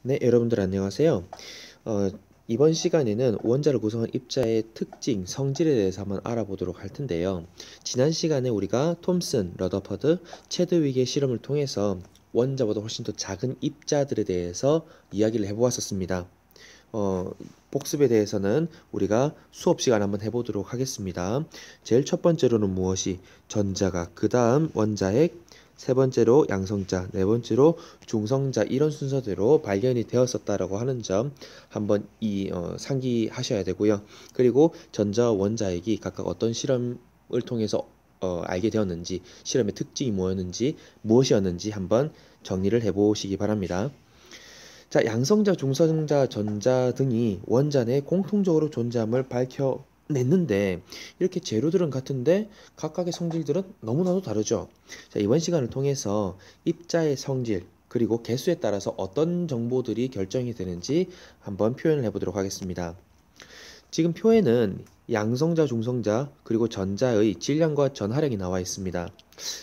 네, 여러분들 안녕하세요. 어, 이번 시간에는 원자를 구성한 입자의 특징, 성질에 대해서 한번 알아보도록 할 텐데요. 지난 시간에 우리가 톰슨, 러더퍼드, 체드윅의 실험을 통해서 원자보다 훨씬 더 작은 입자들에 대해서 이야기를 해보았었습니다. 어, 복습에 대해서는 우리가 수업 시간 한번 해보도록 하겠습니다. 제일 첫 번째로는 무엇이 전자가, 그 다음 원자핵, 세 번째로 양성자, 네 번째로 중성자 이런 순서대로 발견이 되었었다라고 하는 점 한번 상기하셔야 되고요. 그리고 전자와 원자핵이 각각 어떤 실험을 통해서 알게 되었는지, 실험의 특징이 뭐였는지, 무엇이었는지 한번 정리를 해보시기 바랍니다. 자, 양성자, 중성자, 전자 등이 원자 내에 공통적으로 존재함을 밝혀냈는데 이렇게 재료들은 같은데 각각의 성질들은 너무나도 다르죠. 자, 이번 시간을 통해서 입자의 성질 그리고 개수에 따라서 어떤 정보들이 결정이 되는지 한번 표현을 해보도록 하겠습니다. 지금 표에는 양성자, 중성자, 그리고 전자의 질량과 전하량이 나와 있습니다.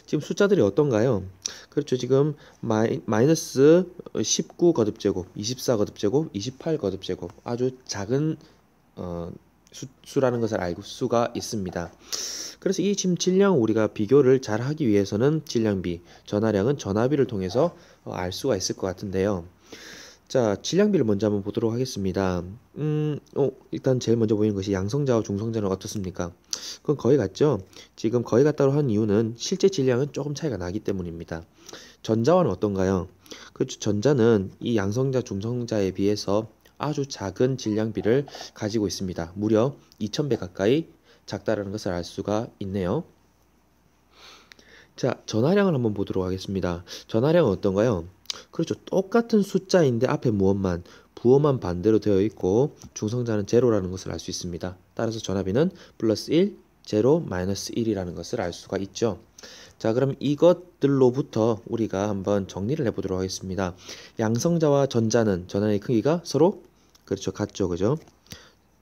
지금 숫자들이 어떤가요? 그렇죠. 지금 마이너스 19 거듭제곱, 24 거듭제곱, 28 거듭제곱 아주 작은 수라는 것을 알 수가 있습니다. 그래서 이 지금 질량 우리가 비교를 잘 하기 위해서는 질량비, 전하량은 전하비를 통해서 알 수가 있을 것 같은데요. 자, 질량비를 먼저 한번 보도록 하겠습니다. 일단 제일 먼저 보이는 것이 양성자와 중성자는 어떻습니까? 그건 거의 같죠? 지금 거의 같다고 한 이유는 실제 질량은 조금 차이가 나기 때문입니다. 전자와는 어떤가요? 그렇죠. 전자는 이 양성자, 중성자에 비해서 아주 작은 질량비를 가지고 있습니다. 무려 2000배 가까이 작다라는 것을 알 수가 있네요. 자, 전하량을 한번 보도록 하겠습니다. 전하량은 어떤가요? 그렇죠. 똑같은 숫자인데 앞에 무엇만, 부호만 반대로 되어 있고 중성자는 제로라는 것을 알 수 있습니다. 따라서 전압비는 플러스 1, 제로, 마이너스 1이라는 것을 알 수가 있죠. 자, 그럼 이것들로부터 우리가 한번 정리를 해보도록 하겠습니다. 양성자와 전자는 전하량의 크기가 서로 그렇죠. 같죠. 그죠?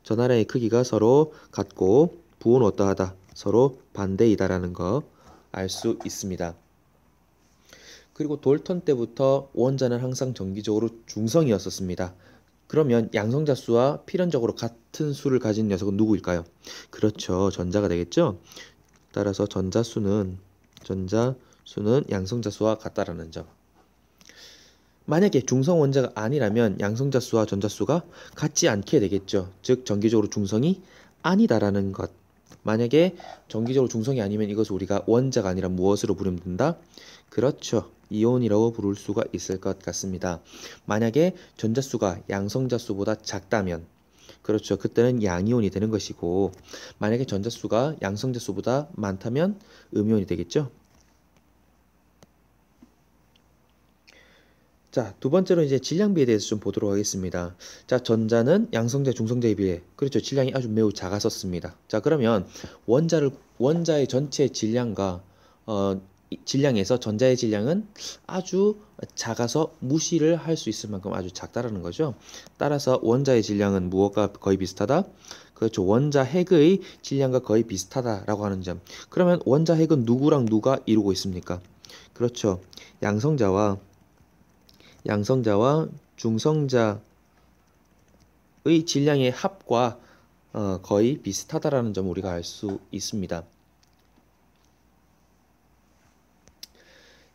전하량의 크기가 서로 같고 부호는 어떠하다? 서로 반대이다라는 거 알 수 있습니다. 그리고 돌턴 때부터 원자는 항상 정기적으로 중성이었었습니다. 그러면 양성자 수와 필연적으로 같은 수를 가진 녀석은 누구일까요? 그렇죠. 전자가 되겠죠? 따라서 전자수는 양성자 수와 같다라는 점. 만약에 중성 원자가 아니라면 양성자 수와 전자 수가 같지 않게 되겠죠. 즉 정기적으로 중성이 아니다라는 것. 만약에 정기적으로 중성이 아니면 이것을 우리가 원자가 아니라 무엇으로 부르면 된다? 그렇죠. 이온이라고 부를 수가 있을 것 같습니다. 만약에 전자수가 양성자수보다 작다면 그렇죠. 그때는 양이온이 되는 것이고 만약에 전자수가 양성자수보다 많다면 음이온이 되겠죠. 자, 두 번째로 이제 질량비에 대해서 좀 보도록 하겠습니다. 자, 전자는 양성자, 중성자에 비해 그렇죠. 질량이 아주 매우 작았었습니다. 자, 그러면 원자의 전체 질량과 질량에서 전자의 질량은 아주 작아서 무시를 할 수 있을 만큼 아주 작다라는 거죠. 따라서 원자의 질량은 무엇과 거의 비슷하다? 그렇죠. 원자 핵의 질량과 거의 비슷하다라고 하는 점. 그러면 원자 핵은 누구랑 누가 이루고 있습니까? 그렇죠. 양성자와 중성자의 질량의 합과 거의 비슷하다라는 점을 우리가 알 수 있습니다.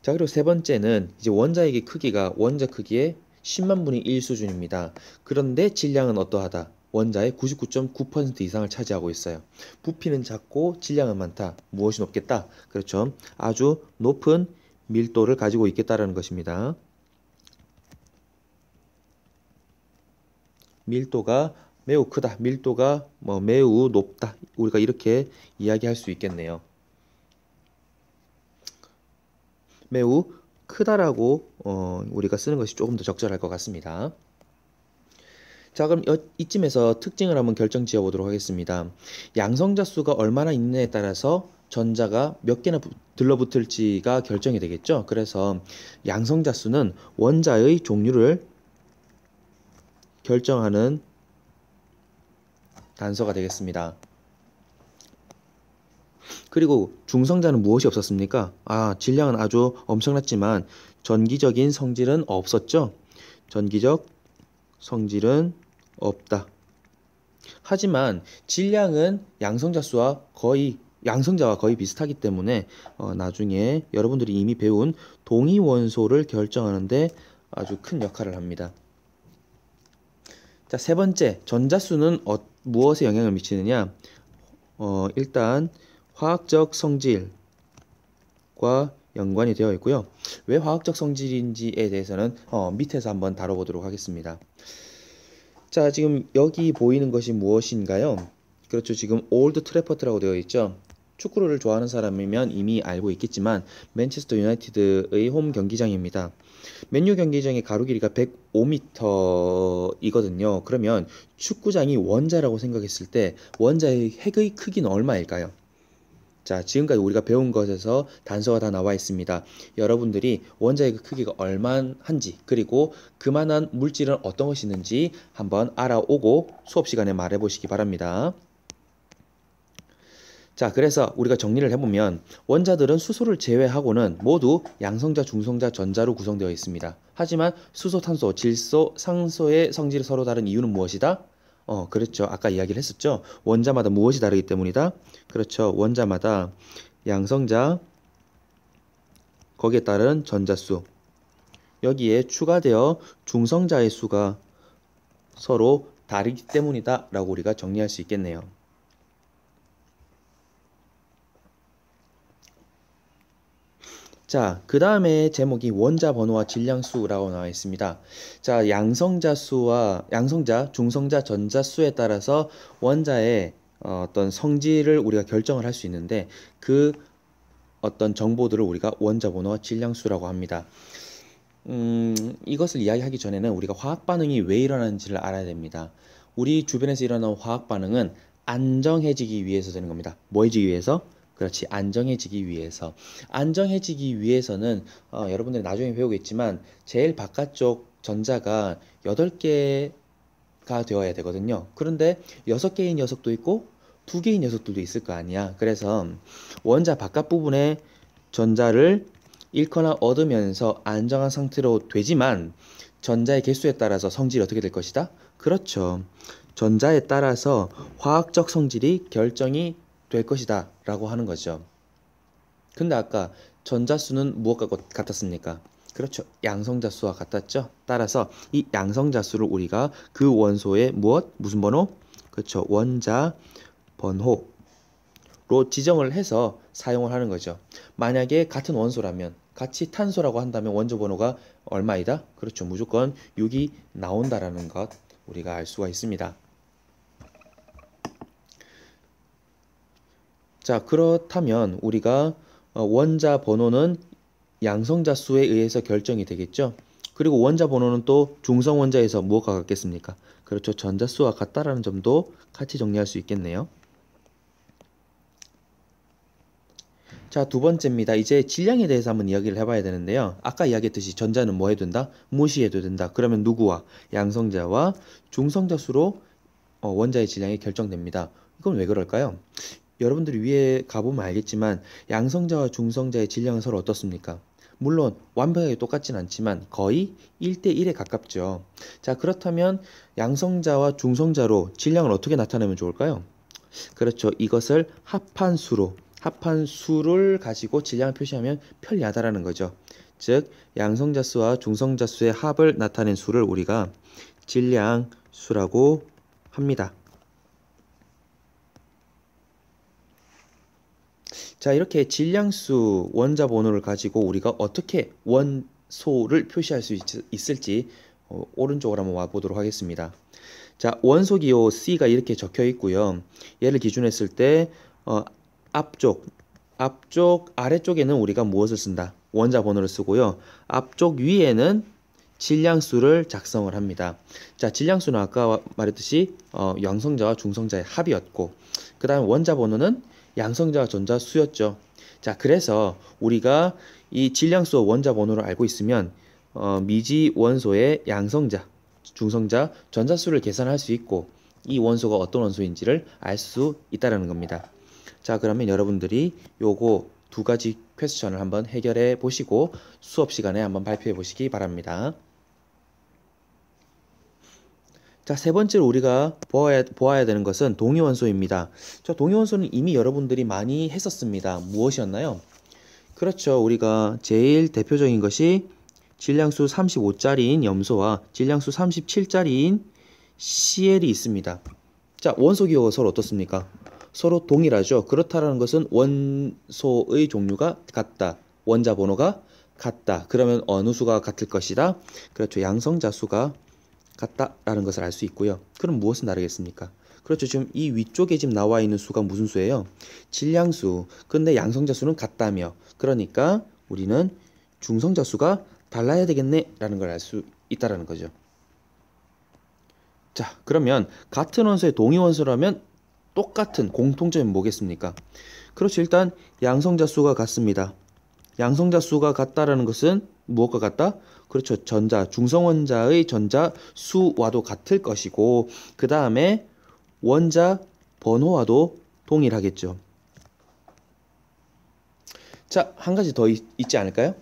자, 그리고 세 번째는 이제 원자핵의 크기가 원자 크기의 10만 분의 1 수준입니다. 그런데 질량은 어떠하다? 원자의 99.9% 이상을 차지하고 있어요. 부피는 작고 질량은 많다. 무엇이 높겠다? 그렇죠. 아주 높은 밀도를 가지고 있겠다라는 것입니다. 밀도가 매우 크다. 밀도가 매우 높다. 우리가 이렇게 이야기할 수 있겠네요. 매우 크다라고 우리가 쓰는 것이 조금 더 적절할 것 같습니다. 자, 그럼 이쯤에서 특징을 한번 결정 지어 보도록 하겠습니다. 양성자 수가 얼마나 있느냐에 따라서 전자가 몇 개나 들러붙을지가 결정이 되겠죠. 그래서 양성자 수는 원자의 종류를 결정하는 단서가 되겠습니다. 그리고 중성자는 무엇이 없었습니까? 질량은 아주 엄청났지만 전기적인 성질은 없었죠. 전기적 성질은 없다. 하지만 질량은 양성자와 거의 비슷하기 때문에 나중에 여러분들이 이미 배운 동위 원소를 결정하는데 아주 큰 역할을 합니다. 자, 세 번째, 전자수는 무엇에 영향을 미치느냐? 일단 화학적 성질과 연관이 되어 있고요. 왜 화학적 성질인지에 대해서는 밑에서 한번 다뤄보도록 하겠습니다. 자, 지금 여기 보이는 것이 무엇인가요? 그렇죠. 지금 올드 트래퍼트라고 되어 있죠. 축구를 좋아하는 사람이면 이미 알고 있겠지만 맨체스터 유나이티드의 홈 경기장입니다. 맨유 경기장의 가로 길이가 105m이거든요. 그러면 축구장이 원자라고 생각했을 때 원자의 핵의 크기는 얼마일까요? 자, 지금까지 우리가 배운 것에서 단서가 다 나와 있습니다. 여러분들이 원자의 크기가 얼마한지 그리고 그만한 물질은 어떤 것이 있는지 한번 알아오고 수업 시간에 말해 보시기 바랍니다. 자, 그래서 우리가 정리를 해보면 원자들은 수소를 제외하고는 모두 양성자, 중성자, 전자로 구성되어 있습니다. 하지만 수소, 탄소, 질소, 상소의 성질이 서로 다른 이유는 무엇이다? 그렇죠. 아까 이야기를 했었죠. 원자마다 무엇이 다르기 때문이다? 그렇죠. 원자마다 양성자, 거기에 따른 전자수, 여기에 추가되어 중성자의 수가 서로 다르기 때문이다 라고 우리가 정리할 수 있겠네요. 자, 그 다음에 제목이 원자 번호와 질량수라고 나와 있습니다. 자, 양성자, 중성자, 전자수에 따라서 원자의 어떤 성질을 우리가 결정을 할 수 있는데 그 어떤 정보들을 우리가 원자 번호와 질량수라고 합니다. 이것을 이야기하기 전에는 우리가 화학 반응이 왜 일어나는지를 알아야 됩니다. 우리 주변에서 일어나는 화학 반응은 안정해지기 위해서 되는 겁니다. 뭐 해지기 위해서? 그렇지, 안정해지기 위해서. 안정해지기 위해서는 여러분들이 나중에 배우겠지만 제일 바깥쪽 전자가 8개가 되어야 되거든요. 그런데 6개인 녀석도 있고 2개인 녀석들도 있을 거 아니야. 그래서 원자 바깥 부분에 전자를 잃거나 얻으면서 안정한 상태로 되지만 전자의 개수에 따라서 성질이 어떻게 될 것이다? 그렇죠. 전자에 따라서 화학적 성질이 결정이 될 것이다 라고 하는 거죠. 근데 아까 전자수는 무엇과 같았습니까? 그렇죠. 양성자수와 같았죠. 따라서 이 양성자수를 우리가 그 원소의 무슨 번호? 그렇죠. 원자 번호로 지정을 해서 사용을 하는 거죠. 만약에 같은 원소라면 같이 탄소라고 한다면 원소 번호가 얼마이다? 그렇죠. 무조건 6이 나온다라는 것 우리가 알 수가 있습니다. 자, 그렇다면 우리가 원자 번호는 양성자 수에 의해서 결정이 되겠죠. 그리고 원자 번호는 또 중성 원자에서 무엇과 같겠습니까? 그렇죠. 전자수와 같다라는 점도 같이 정리할 수 있겠네요. 자, 두 번째입니다. 이제 질량에 대해서 한번 이야기를 해봐야 되는데요. 아까 이야기했듯이 전자는 뭐 해도 된다? 무시해도 된다. 그러면 누구와? 양성자와 중성자 수로 원자의 질량이 결정됩니다. 이건 왜 그럴까요? 여러분들이 위에 가보면 알겠지만 양성자와 중성자의 질량은 서로 어떻습니까? 물론 완벽하게 똑같진 않지만 거의 1대1에 가깝죠. 자, 그렇다면 양성자와 중성자로 질량을 어떻게 나타내면 좋을까요? 그렇죠. 이것을 합한수를 가지고 질량을 표시하면 편리하다라는 거죠. 즉 양성자수와 중성자수의 합을 나타낸 수를 우리가 질량수라고 합니다. 자, 이렇게 질량수 원자 번호를 가지고 우리가 어떻게 원소를 표시할 수 있을지 오른쪽으로 한번 와보도록 하겠습니다. 자, 원소기호 C가 이렇게 적혀 있고요. 얘를 기준했을 때 앞쪽 아래쪽에는 우리가 무엇을 쓴다? 원자 번호를 쓰고요. 앞쪽 위에는 질량수를 작성을 합니다. 자, 질량수는 아까 말했듯이 양성자와 중성자의 합이었고 그 다음에 원자 번호는 양성자와 전자수였죠. 자, 그래서 우리가 이 질량수와 원자 번호를 알고 있으면 미지 원소의 양성자, 중성자, 전자수를 계산할 수 있고 이 원소가 어떤 원소인지를 알 수 있다는 겁니다. 자, 그러면 여러분들이 요거 두 가지 퀘스천을 한번 해결해 보시고 수업 시간에 한번 발표해 보시기 바랍니다. 자, 세 번째로 우리가 보아야 되는 것은 동위원소입니다. 자, 동위원소는 이미 여러분들이 많이 했었습니다. 무엇이었나요? 그렇죠. 우리가 제일 대표적인 것이 질량수 35짜리인 염소와 질량수 37짜리인 CL이 있습니다. 자, 원소 기호가 서로 어떻습니까? 서로 동일하죠. 그렇다라는 것은 원소의 종류가 같다. 원자 번호가 같다. 그러면 어느 수가 같을 것이다? 그렇죠. 양성자 수가 같다라는 것을 알 수 있고요. 그럼 무엇은 다르겠습니까? 그렇죠. 지금 이 위쪽에 지금 나와 있는 수가 무슨 수예요? 질량수. 근데 양성자 수는 같다며. 그러니까 우리는 중성자 수가 달라야 되겠네 라는 걸 알 수 있다라는 거죠. 자, 그러면 같은 원소의 동위 원소라면 똑같은 공통점이 뭐겠습니까? 그렇죠. 일단 양성자 수가 같습니다. 양성자 수가 같다라는 것은 무엇과 같다? 그렇죠. 전자, 중성원자의 전자 수와도 같을 것이고 그 다음에 원자 번호와도 동일하겠죠. 자, 한 가지 더 있지 않을까요?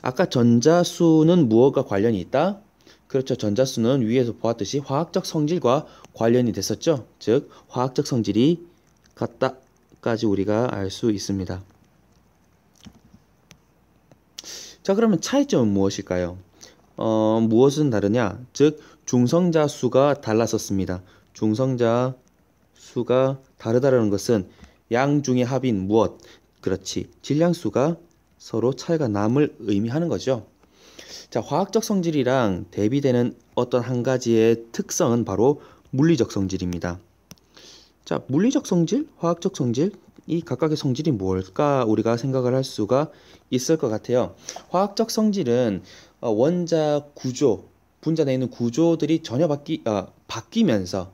아까 전자수는 무엇과 관련이 있다? 그렇죠. 전자수는 위에서 보았듯이 화학적 성질과 관련이 됐었죠. 즉 화학적 성질이 같다까지 우리가 알 수 있습니다. 자, 그러면 차이점은 무엇일까요? 무엇은 다르냐? 즉 중성자 수가 달랐었습니다. 중성자 수가 다르다는 것은 양 중의 합인 무엇? 그렇지. 질량수가 서로 차이가 남을 의미하는 거죠. 자, 화학적 성질이랑 대비되는 어떤 한 가지의 특성은 바로 물리적 성질입니다. 자, 물리적 성질, 화학적 성질, 이 각각의 성질이 뭘까 우리가 생각을 할 수가 있을 것 같아요. 화학적 성질은 원자 구조, 분자 내에 있는 구조들이 전혀 바뀌면서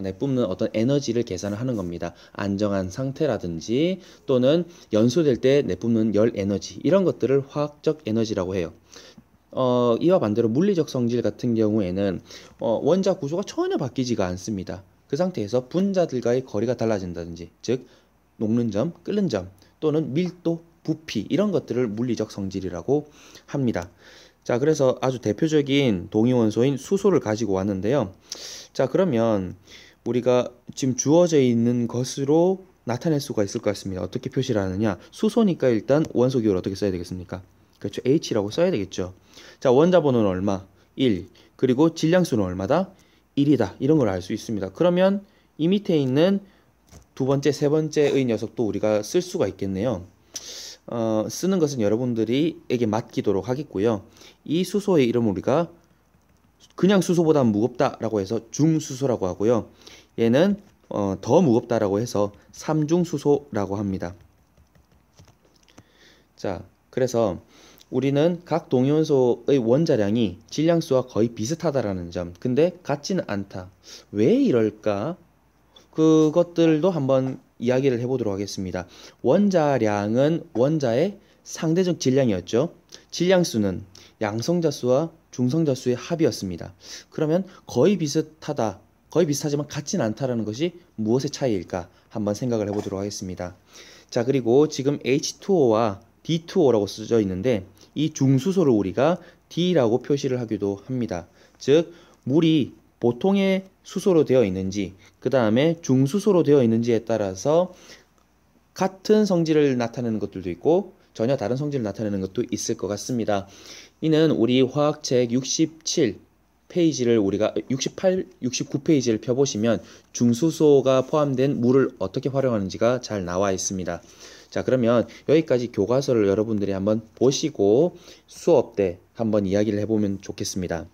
내뿜는 어떤 에너지를 계산을 하는 겁니다. 안정한 상태라든지 또는 연소될 때 내뿜는 열 에너지 이런 것들을 화학적 에너지라고 해요. 이와 반대로 물리적 성질 같은 경우에는 원자 구조가 전혀 바뀌지가 않습니다. 그 상태에서 분자들과의 거리가 달라진다든지 즉 녹는 점, 끓는 점 또는 밀도, 부피 이런 것들을 물리적 성질이라고 합니다. 자, 그래서 아주 대표적인 동위원소인 수소를 가지고 왔는데요. 자, 그러면 우리가 지금 주어져 있는 것으로 나타낼 수가 있을 것 같습니다. 어떻게 표시를 하느냐? 수소니까 일단 원소 기호를 어떻게 써야 되겠습니까? 그렇죠. H라고 써야 되겠죠. 자, 원자 번호는 얼마? 1. 그리고 질량수는 얼마다? 1이다. 이런 걸 알 수 있습니다. 그러면 이 밑에 있는 두 번째, 세 번째의 녀석도 우리가 쓸 수가 있겠네요. 쓰는 것은 여러분들에게 맡기도록 하겠고요. 이 수소의 이름을 우리가 그냥 수소보다 무겁다라고 해서 중수소라고 하고요. 얘는 더 무겁다라고 해서 삼중수소라고 합니다. 자, 그래서 우리는 각 동위원소의 원자량이 질량수와 거의 비슷하다라는 점, 근데 같지는 않다. 왜 이럴까? 그것들도 한번 이야기를 해보도록 하겠습니다. 원자량은 원자의 상대적 질량이었죠. 질량수는 양성자수와 중성자수의 합이었습니다. 그러면 거의 비슷하다, 거의 비슷하지만 같지는 않다라는 것이 무엇의 차이일까? 한번 생각을 해보도록 하겠습니다. 자, 그리고 지금 H2O와 D2O라고 써져 있는데 이 중수소를 우리가 D라고 표시를 하기도 합니다. 즉 물이 보통의 수소로 되어 있는지 그 다음에 중수소로 되어 있는지에 따라서 같은 성질을 나타내는 것들도 있고 전혀 다른 성질을 나타내는 것도 있을 것 같습니다. 이는 우리 화학책 67페이지를 우리가 68, 69페이지를 펴보시면 중수소가 포함된 물을 어떻게 활용하는지가 잘 나와 있습니다. 자, 그러면 여기까지 교과서를 여러분들이 한번 보시고 수업 때 한번 이야기를 해보면 좋겠습니다.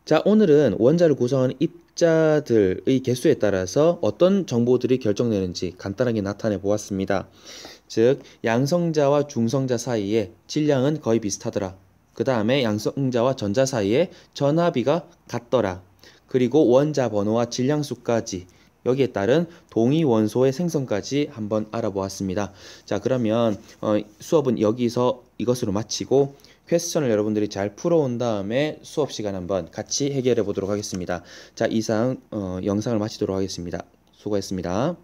자, 오늘은 원자를 구성하는 입자들의 개수에 따라서 어떤 정보들이 결정되는지 간단하게 나타내 보았습니다. 즉, 양성자와 중성자 사이에 질량은 거의 비슷하더라. 그 다음에 양성자와 전자 사이에 전압비가 같더라. 그리고 원자 번호와 질량수까지 여기에 따른 동위 원소의 생성까지 한번 알아보았습니다. 자, 그러면 수업은 여기서 이것으로 마치고 퀘스천을 여러분들이 잘 풀어온 다음에 수업 시간 한번 같이 해결해 보도록 하겠습니다. 자, 이상 영상을 마치도록 하겠습니다. 수고했습니다.